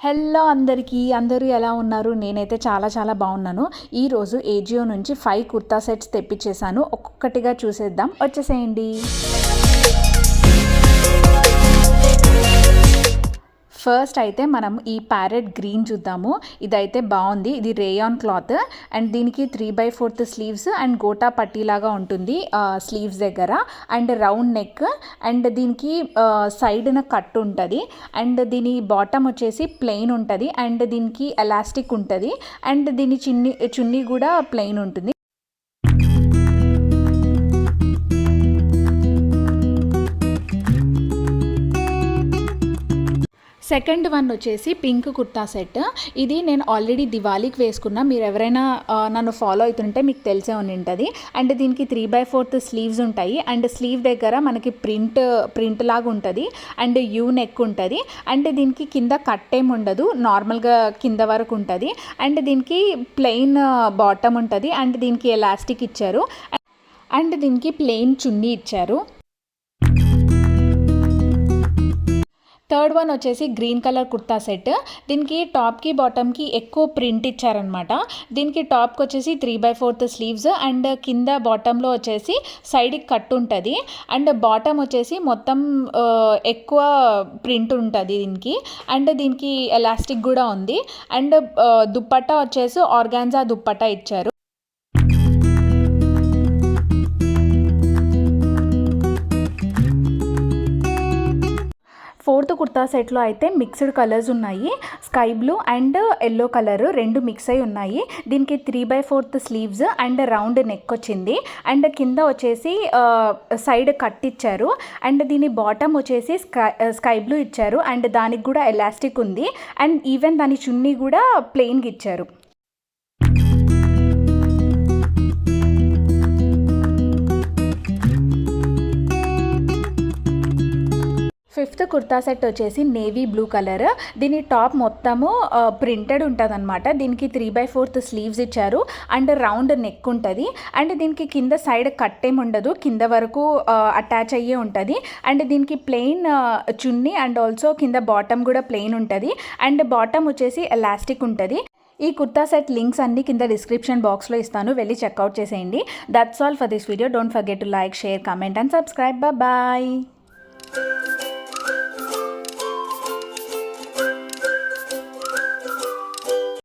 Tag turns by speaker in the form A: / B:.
A: Hello అందరికీ, అందరూ ఎలా ఉన్నారు? నేనైతే చాలా బాగున్నాను. ఈరోజు ఏజియో నుంచి 5 కుర్తా సెట్స్ తెప్పించేసాను. ఒక్కొక్కటిగా చూసేద్దాం, వచ్చేసేయండి. ఫస్ట్ అయితే మనం ఈ ప్యారెట్ గ్రీన్ చూద్దాము. ఇదైతే బాగుంది. ఇది రేయాన్ క్లాత్ అండ్ దీనికి 3/4 స్లీవ్స్ అండ్ గోటా పట్టీలాగా ఉంటుంది స్లీవ్స్ దగ్గర అండ్ రౌండ్ నెక్ అండ్ దీనికి సైడ్న కట్ ఉంటుంది అండ్ దీని బాటమ్ వచ్చేసి ప్లెయిన్ ఉంటుంది అండ్ దీనికి ఎలాస్టిక్ ఉంటుంది అండ్ దీని చున్నీ కూడా ప్లెయిన్ ఉంటుంది. సెకండ్ వన్ వచ్చేసి పింక్ కుర్తా సెట్. ఇది నేను ఆల్రెడీ దివాళీకి వేసుకున్నా. మీరు ఎవరైనా నన్ను ఫాలో అవుతుంటే మీకు తెలిసే ఉంటుంది. అండ్ దీనికి 3/4 స్లీవ్స్ ఉంటాయి అండ్ స్లీవ్ దగ్గర మనకి ప్రింట్ లాగా ఉంటుంది అండ్ యూ నెక్ ఉంటుంది అండ్ దీనికి కింద కట్ ఏం ఉండదు, నార్మల్గా కింద వరకు ఉంటుంది అండ్ దీనికి ప్లెయిన్ బాటమ్ ఉంటుంది అండ్ దీనికి ఎలాస్టిక్ ఇచ్చారు అండ్ దీనికి ప్లెయిన్ చున్నీ ఇచ్చారు. థర్డ్ వన్ వచ్చేసి గ్రీన్ కలర్ కుర్తా సెట్. దీనికి టాప్కి బాటమ్కి ఎక్కువ ప్రింట్ ఇచ్చారనమాట. దీనికి టాప్కి వచ్చేసి 3/4 స్లీవ్స్ అండ్ కింద బాటంలో వచ్చేసి సైడ్కి కట్ ఉంటుంది అండ్ బాటమ్ వచ్చేసి మొత్తం ఎక్కువ ప్రింట్ ఉంటుంది దీనికి అండ్ దీనికి ఎలాస్టిక్ కూడా ఉంది అండ్ దుప్పట్టా వచ్చేసి ఆర్గాన్జా దుప్పట్టా ఇచ్చారు. ఫోర్త్ కుర్తా సెట్లో అయితే మిక్స్డ్ కలర్స్ ఉన్నాయి. Sky blue and yellow colour రెండు మిక్స్ అయి ఉన్నాయి. దీనికి 3/4 స్లీవ్స్ అండ్ రౌండ్ నెక్ వచ్చింది అండ్ కింద వచ్చేసి సైడ్ కట్ ఇచ్చారు అండ్ దీని బాటమ్ వచ్చేసి స్కై బ్లూ ఇచ్చారు అండ్ దానికి కూడా ఎలాస్టిక్ ఉంది అండ్ ఈవెన్ దాని చున్నీ కూడా ప్లెయిన్గా ఇచ్చారు. ఫిఫ్త్ కుర్తా సెట్ వచ్చేసి నేవీ బ్లూ కలర్. దీని టాప్ మొత్తము ప్రింటెడ్ ఉంటుంది అనమాట. దీనికి 3/4 స్లీవ్స్ ఇచ్చారు అండ్ రౌండ్ నెక్ ఉంటుంది అండ్ దీనికి కింద సైడ్ కట్ ఏమి ఉండదు, కింద వరకు అటాచ్ అయ్యే ఉంటుంది అండ్ దీనికి ప్లెయిన్ చున్నీ అండ్ ఆల్సో కింద బాటమ్ కూడా ప్లెయిన్ ఉంటుంది అండ్ బాటమ్ వచ్చేసి ఎలాస్టిక్ ఉంటుంది. ఈ కుర్తా సెట్ లింక్స్ అన్ని కింద డిస్క్రిప్షన్ బాక్స్లో ఇస్తాను, వెళ్ళి చెక్అవుట్ చేసేయండి. That's all for this video. Don't forget to like, share, comment and subscribe. Bye.